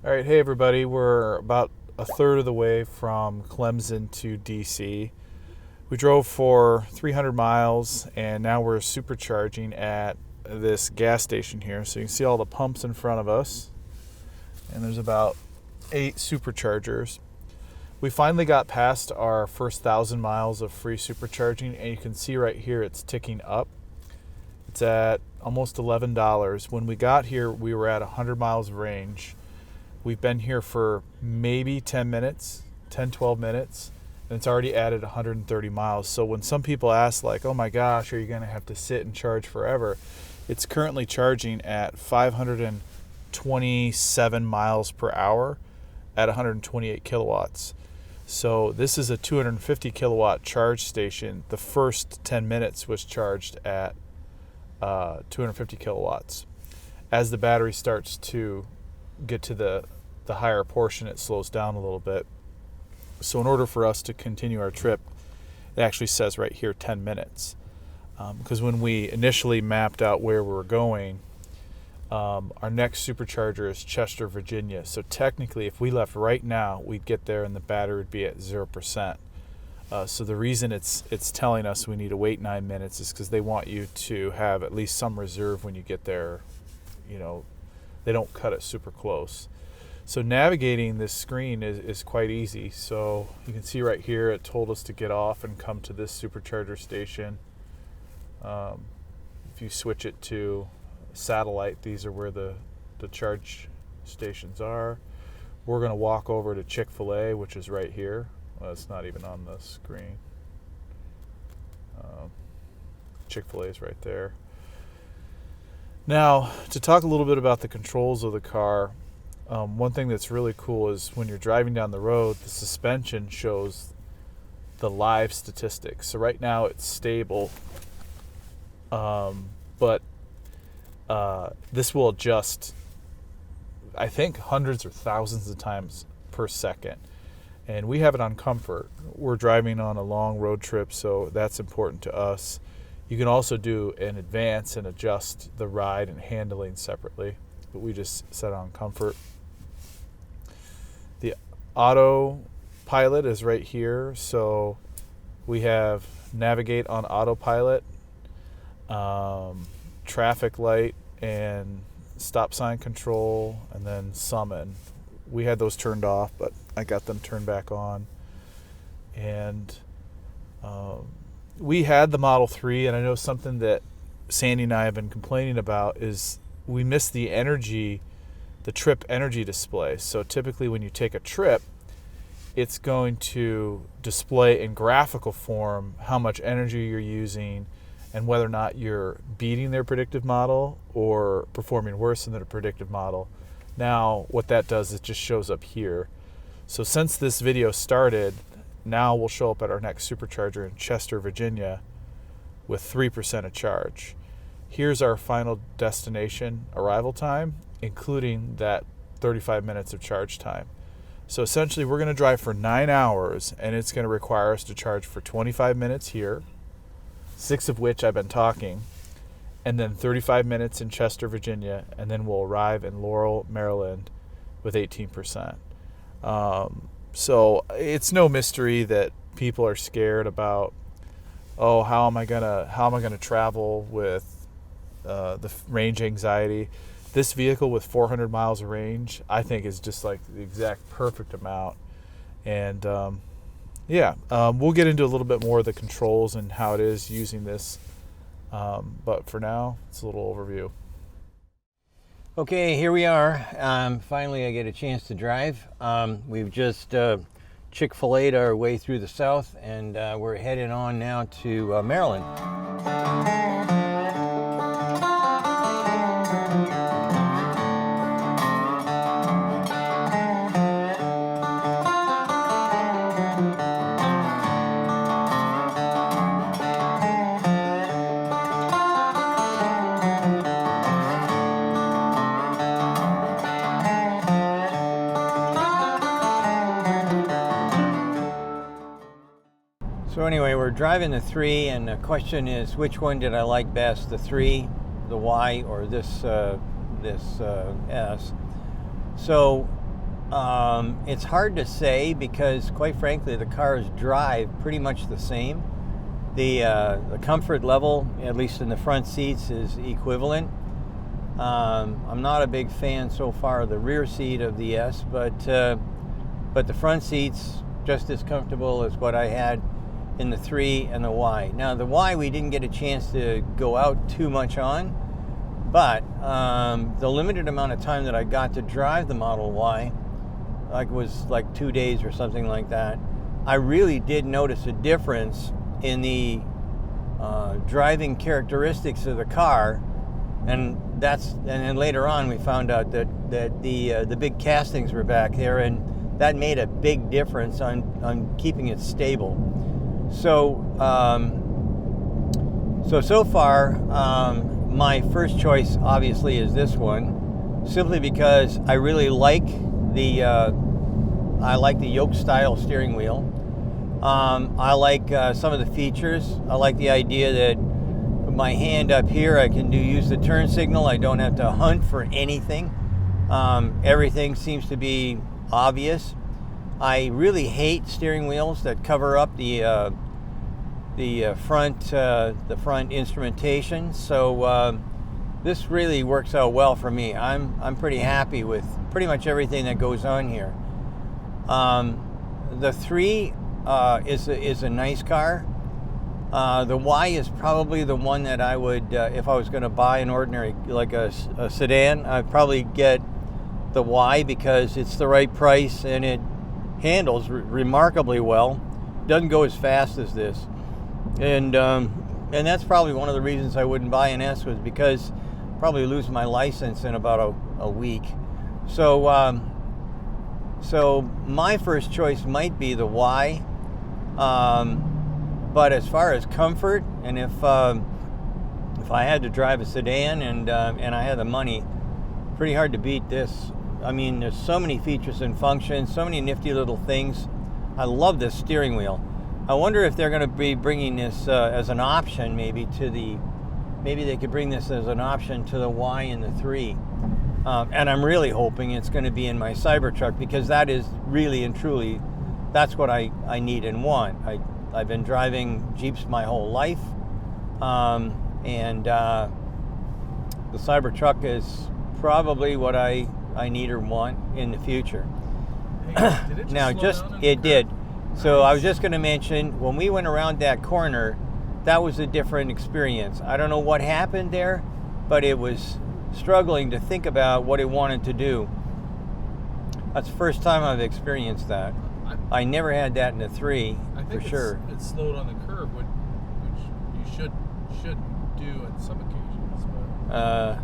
All right, hey everybody. We're about a third of the way from Clemson to DC. We drove for 300 miles and now we're supercharging at this gas station here. So you can see all the pumps in front of us, and there's about 8 superchargers. We finally got past our first 1,000 miles of free supercharging, and you can see right here it's ticking up. It's at almost $11. When we got here, we were at 100 miles of range. We've been here for maybe 10 minutes, 10, 12 minutes, and it's already added 130 miles. So when some people ask like, oh my gosh, are you going to have to sit and charge forever? It's currently charging at 527 miles per hour at 128 kilowatts. So this is a 250 kilowatt charge station. The first 10 minutes was charged at 250 kilowatts. As the battery starts to get to the higher portion, it slows down a little bit. So in order for us to continue our trip, it actually says right here 10 minutes. Because when we initially mapped out where we were going, our next supercharger is Chester, Virginia. So technically, if we left right now, we'd get there and the battery would be at 0%. So the reason it's telling us we need to wait 9 minutes is because they want you to have at least some reserve when you get there. You know, they don't cut it super close. So navigating this screen is quite easy. So you can see right here, it told us to get off and come to this supercharger station. If you switch it to satellite, these are where the charge stations are. We're going to walk over to Chick-fil-A, which is right here. Well, it's not even on the screen. Chick-fil-A is right there. Now, to talk a little bit about the controls of the car, one thing that's really cool is when you're driving down the road, the suspension shows the live statistics. So right now it's stable, but this will adjust, I think, hundreds or thousands of times per second. And we have it on comfort. We're driving on a long road trip, so that's important to us. You can also do an advance and adjust the ride and handling separately, but we just set it on comfort. The Autopilot is right here, so we have navigate on Autopilot, traffic light and stop sign control, and then summon. We had those turned off, but I got them turned back on. And we had the Model 3, and I know something that Sandy and I have been complaining about is we missed the trip energy display. So typically when you take a trip, it's going to display in graphical form how much energy you're using and whether or not you're beating their predictive model or performing worse than their predictive model. Now what that does is it just shows up here. So since this video started, now we'll show up at our next supercharger in Chester, Virginia with 3% of charge. Here's our final destination arrival time, including that 35 minutes of charge time. So essentially we're going to drive for 9 hours, and it's going to require us to charge for 25 minutes here, 6 of which I've been talking, and then 35 minutes in Chester, Virginia, and then we'll arrive in Laurel, Maryland with 18%. So it's no mystery that people are scared about, oh, how am I gonna travel with the range anxiety. This vehicle with 400 miles of range, I think, is just like the exact perfect amount. And we'll get into a little bit more of the controls and how it is using this. But for now, it's a little overview. Okay, here we are. Finally, I get a chance to drive. We've just Chick-fil-A'd our way through the south, and we're headed on now to Maryland. So anyway, we're driving the 3, and the question is, which one did I like best, the 3, the Y, or this S? So It's hard to say because, quite frankly, the cars drive pretty much the same. The comfort level, at least in the front seats, is equivalent. I'm not a big fan so far of the rear seat of the S, but the front seat's just as comfortable as what I had in the 3 and the Y. Now, the Y we didn't get a chance to go out too much on, but the limited amount of time that I got to drive the Model Y, like was like 2 days or something like that, I really did notice a difference in the driving characteristics of the car, and then later on we found out that the big castings were back there, and that made a big difference on keeping it stable. So so far my first choice obviously is this one, simply because I really like the yoke style steering wheel. I like some of the features. I like the idea that with my hand up here I can use the turn signal. I don't have to hunt for anything. Everything seems to be obvious. I really hate steering wheels that cover up the front instrumentation. So this really works out well for me. I'm pretty happy with pretty much everything that goes on here. The 3 is a nice car. The Y is probably the one that I would, if I was going to buy an ordinary, like a sedan, I'd probably get the Y because it's the right price and it handles remarkably well. Doesn't go as fast as this, and that's probably one of the reasons I wouldn't buy an S, was because I'd probably lose my license in about a week. So so my first choice might be the Y. But as far as comfort, and if I had to drive a sedan and I had the money, pretty hard to beat this. I mean, there's so many features and functions, so many nifty little things. I love this steering wheel. I wonder if they're going to be bringing this as an option, maybe they could bring this as an option to the Y and the 3. And I'm really hoping it's going to be in my Cybertruck, because that is really and truly, that's what I need and want. I've been driving Jeeps my whole life, and the Cybertruck is probably what I need or want in the future. Hey, did it Now, just slow down it did. So I was just going to mention, when we went around that corner, that was a different experience. I don't know what happened there, but it was struggling to think about what it wanted to do. That's the first time I've experienced that. I never had that in the 3, for sure. It slowed on the curb, which you should do at some occasions. But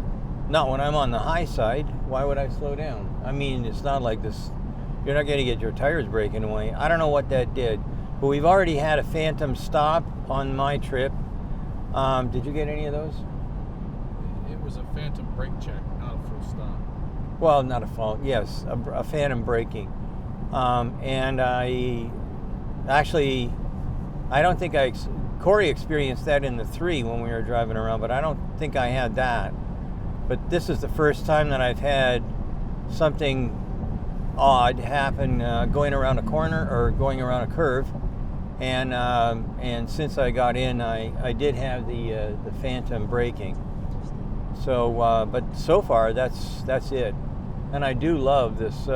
Not when I'm on the high side. Why would I slow down? I mean, it's not like this. You're not going to get your tires breaking away. I don't know what that did. But we've already had a phantom stop on my trip. Did you get any of those? It was a phantom brake check, not a full stop. Well, not a fault. Yes, a phantom braking. And I don't think Cory experienced that in the 3 when we were driving around, but I don't think I had that. But this is the first time that I've had something odd happen going around a corner or going around a curve. And since I got in, I did have the phantom braking. So, but so far that's it. And I do love this.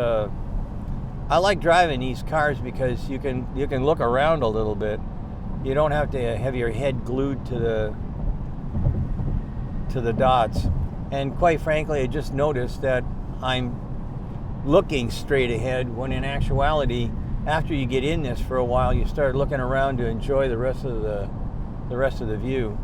I like driving these cars because you can look around a little bit. You don't have to have your head glued to the dots. And quite frankly, I just noticed that I'm looking straight ahead, when in actuality, after you get in this for a while, you start looking around to enjoy the rest of the view.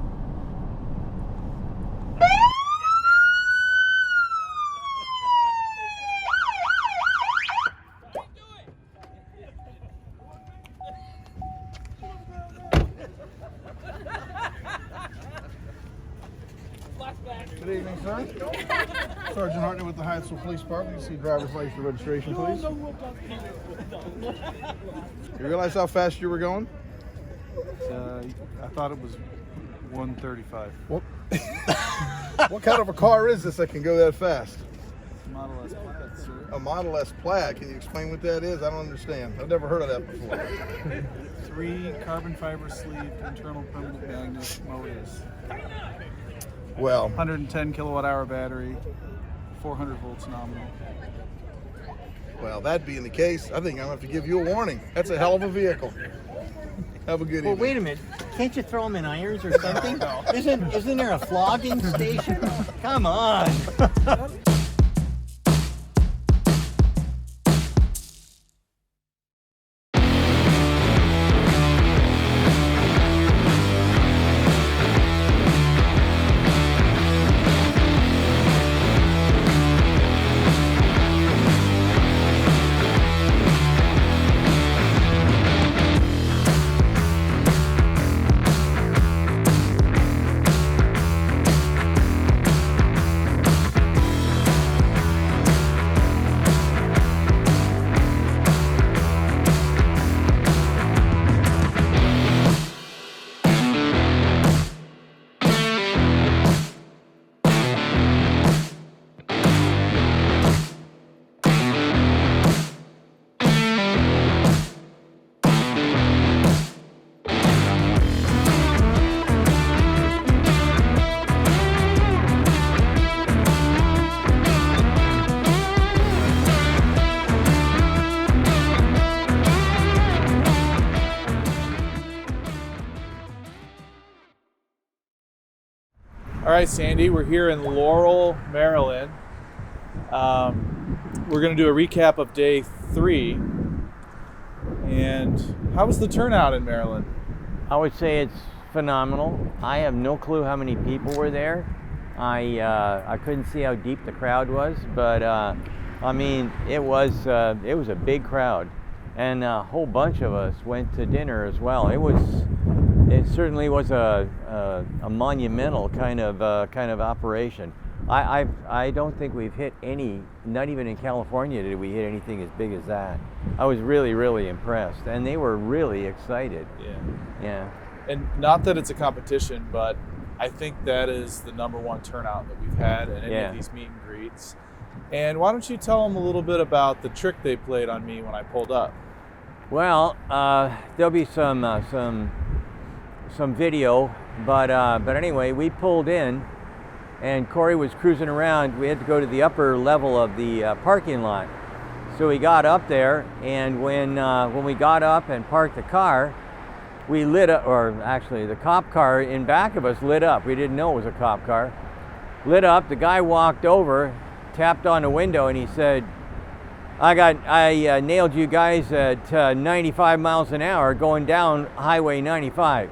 Good evening, sir. Sergeant Hartnett with the Hyattsville Police Department. You see driver's license and registration, please. You realize how fast you were going? I thought it was 135. What kind of a car is this that can go that fast? Model S Plaid, sir. A Model S Plaid. Can you explain what that is? I don't understand. I've never heard of that before. 3 carbon fiber sleeved internal permanent magnet motors. Well, 110 kilowatt hour battery, 400 volts nominal. well, that being the case, I think I'm going to have to give you a warning. That's a hell of a vehicle. Have a good Well, evening. wait a minute. Can't you throw them in irons or something? Isn't there a flogging station? Come on. All right, Sandy, we're here in Laurel, Maryland. We're going to do a recap of day 3. And how was the turnout in Maryland? I would say it's phenomenal. I have no clue how many people were there. I couldn't see how deep the crowd was, but I mean, it was a big crowd, and a whole bunch of us went to dinner as well. It certainly was a monumental kind of operation. I don't think we've hit any, not even in California did we hit anything as big as that. I was really impressed, and they were really excited. Yeah. And not that it's a competition, but I think that is the #1 turnout that we've had at any of these meet and greets. And why don't you tell them a little bit about the trick they played on me when I pulled up? Well, there'll be some video, but anyway, we pulled in, and Cory was cruising around. We had to go to the upper level of the parking lot, so we got up there, and when we got up and parked the car, we lit up, or actually the cop car in back of us lit up. We didn't know it was a cop car. Lit up. The guy walked over, tapped on the window, and he said, I nailed you guys at 95 miles an hour going down Highway 95.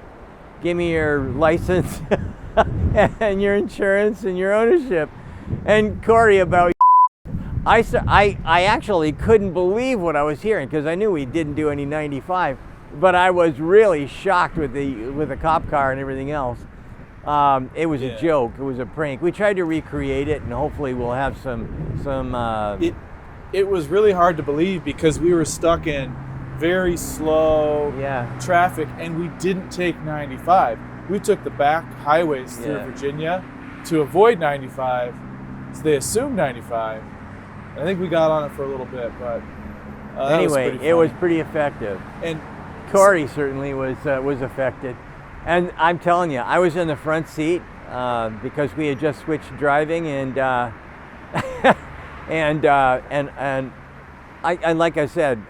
Give me your license and your insurance and your ownership. And Cory, about I actually couldn't believe what I was hearing, because I knew we didn't do any 95, but I was really shocked with the cop car and everything else. It was a joke. It was a prank. We tried to recreate it, and hopefully we'll have some. It was really hard to believe, because we were stuck in very slow traffic, and we didn't take 95. We took the back highways through Virginia to avoid 95, so they assumed 95. I think we got on it for a little bit, but anyway, it was pretty effective. And Cory certainly was affected. And I'm telling you, I was in the front seat because we had just switched driving, and and like I said,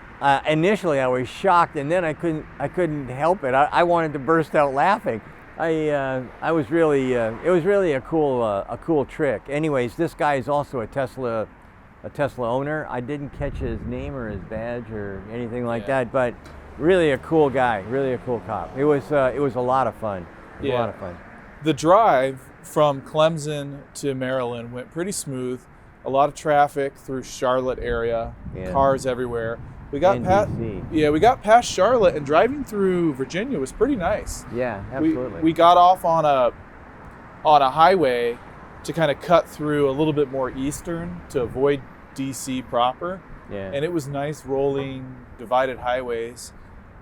initially I was shocked, and then I couldn't help it. I wanted to burst out laughing. I was really it was really a cool trick. Anyways, this guy is also a Tesla owner. I didn't catch his name or his badge or anything like that, but really a cool guy, really a cool cop. It was a lot of fun. A lot of fun. The drive from Clemson to Maryland went pretty smooth. A lot of traffic through Charlotte area, cars everywhere. We got past Charlotte, and driving through Virginia was pretty nice. Yeah, absolutely. We got off on a highway to kind of cut through a little bit more eastern to avoid DC proper. Yeah. And it was nice rolling divided highways.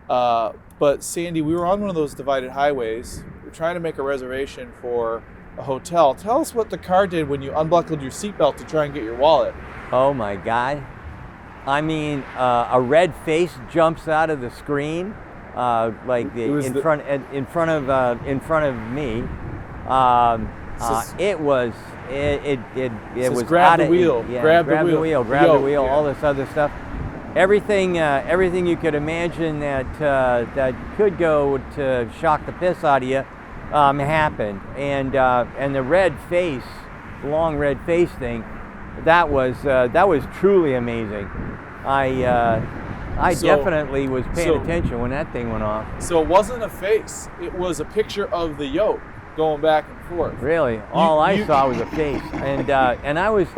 But Sandy, we were on one of those divided highways. We're trying to make a reservation for a hotel. Tell us what the car did when you unbuckled your seatbelt to try and get your wallet. Oh my God. I mean, a red face jumps out of the screen, like in front of me. It was grab the out of wheel, yeah, grab the the wheel, wheel, grab the wheel, yeah. all this other stuff. Everything you could imagine that could go to shock the piss out of you happened, and the red face, long red face thing, that was truly amazing. I definitely was paying attention when that thing went off. So it wasn't a face; it was a picture of the yoke going back and forth. Really, all I saw was a face, and I was,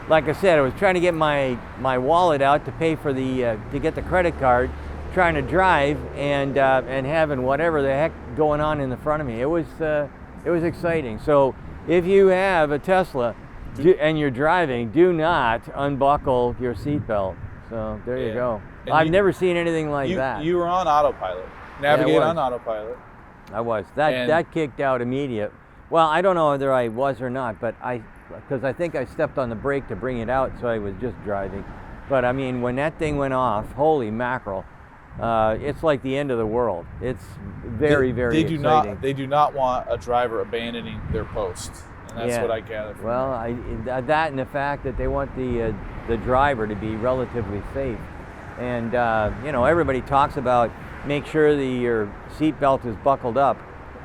like I said, I was trying to get my wallet out to pay for to get the credit card, trying to drive and having whatever the heck going on in the front of me. It was exciting. So if you have a Tesla and you're driving, do not unbuckle your seatbelt. So there you go. And I've never seen anything like that. You were on autopilot. Navigate on autopilot. I was. That kicked out immediate. Well, I don't know whether I was or not, but because I think I stepped on the brake to bring it out, so I was just driving. But I mean, when that thing went off, holy mackerel, it's like the end of the world. It's very exciting. They do not want a driver abandoning their post, and that's what I gather from Well, that and the fact that they want the driver to be relatively safe. And everybody talks about make sure that your seatbelt is buckled up.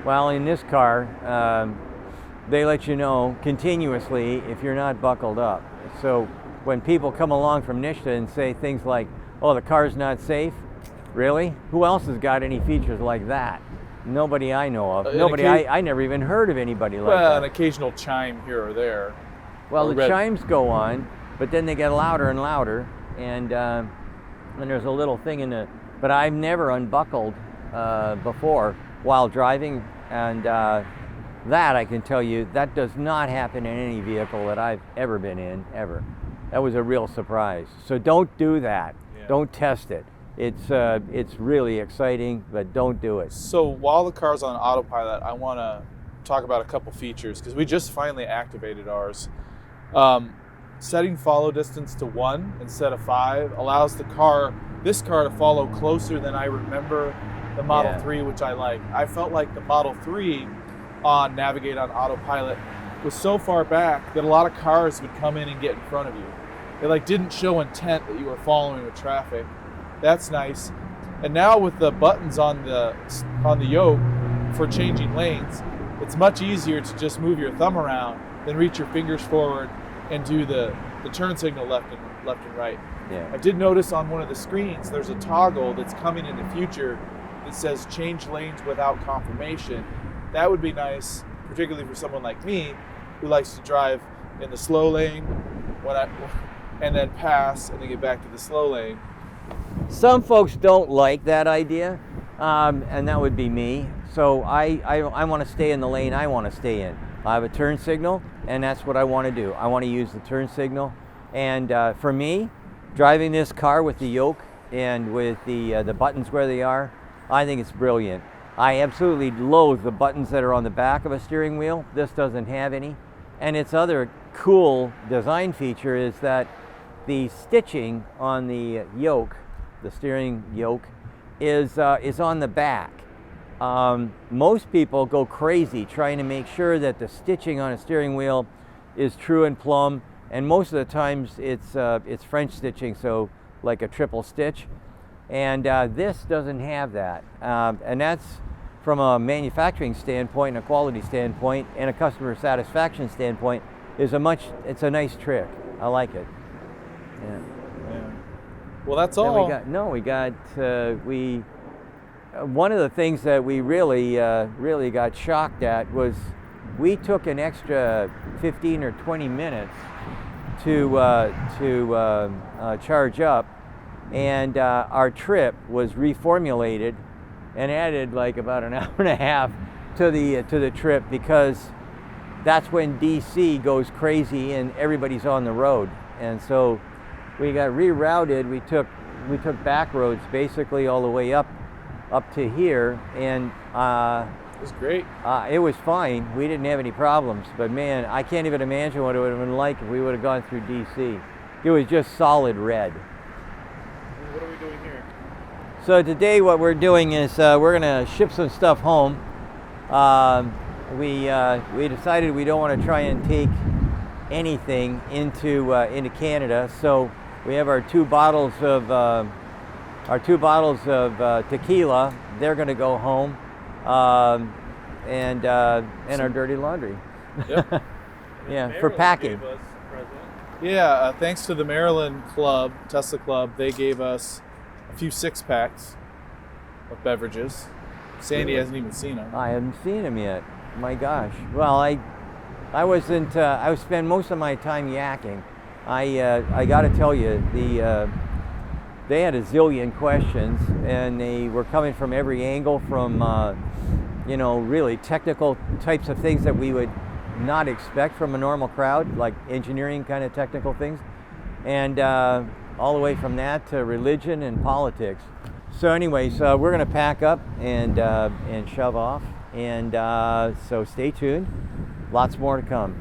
Well, in this car, they let you know continuously if you're not buckled up. So when people come along from NHTSA and say things like, "Oh, the car's not safe," really? Who else has got any features like that? Nobody I know of. I never even heard of anybody like that. Well, an occasional chime here or there. Well, the chimes go on, but then they get louder and louder, and there's a little thing in the. But I've never unbuckled before while driving, and that I can tell you that does not happen in any vehicle that I've ever been in, ever. That was a real surprise. So don't do that. Yeah. Don't test it. It's really exciting, but don't do it. So while the car's on autopilot, I want to talk about a couple features because we just finally activated ours. Setting follow distance to 1 instead of 5 allows this car to follow closer than I remember the Model 3, which I like. I felt like the Model 3 on Navigate on Autopilot was so far back that a lot of cars would come in and get in front of you. It didn't show intent that you were following the traffic. That's nice. And now with the buttons on the yoke for changing lanes, it's much easier to just move your thumb around than reach your fingers forward and do the turn signal left and right. Yeah. I did notice on one of the screens there's a toggle that's coming in the future that says change lanes without confirmation. That would be nice, particularly for someone like me who likes to drive in the slow lane and then pass and then get back to the slow lane. Some folks don't like that idea, and that would be me. So I want to stay in the lane I want to stay in. I have a turn signal, and that's what I want to do. I want to use the turn signal. And for me, driving this car with the yoke and with the buttons where they are, I think it's brilliant. I absolutely loathe the buttons that are on the back of a steering wheel. This doesn't have any. And its other cool design feature is that the stitching on the yoke, the steering yoke, is on the back. Most people go crazy trying to make sure that the stitching on a steering wheel is true and plumb, and most of the times it's French stitching, so like a triple stitch, and this doesn't have that, and that's from a manufacturing standpoint and a quality standpoint and a customer satisfaction standpoint it's a nice trick. I like it. Yeah. Well, that's all. One of the things that we really got shocked at was we took an extra 15 or 20 minutes to charge up, and our trip was reformulated and added like about an hour and a half to the trip, because that's when DC goes crazy and everybody's on the road. And so we got rerouted. We took back roads basically all the way up to here, and it was great. It was fine. We didn't have any problems, but man, I can't even imagine what it would have been like if we would have gone through DC. it was just solid red. And what are we doing here? So today what we're doing is we're gonna ship some stuff home. We decided we don't want to try and take anything into Canada, so we have our two bottles of tequila. They're going to go home, and our dirty laundry. Yep. Yeah, for packing. Yeah, thanks to the Maryland club, Tesla Club, they gave us a few 6-packs of beverages. Sandy hasn't even seen them. I haven't seen them yet. My gosh. Well, I wasn't. I spend most of my time yakking. I got to tell you, they had a zillion questions, and they were coming from every angle, from really technical types of things that we would not expect from a normal crowd, like engineering kind of technical things, and all the way from that to religion and politics. So anyways, we're going to pack up and shove off, and so stay tuned. Lots more to come.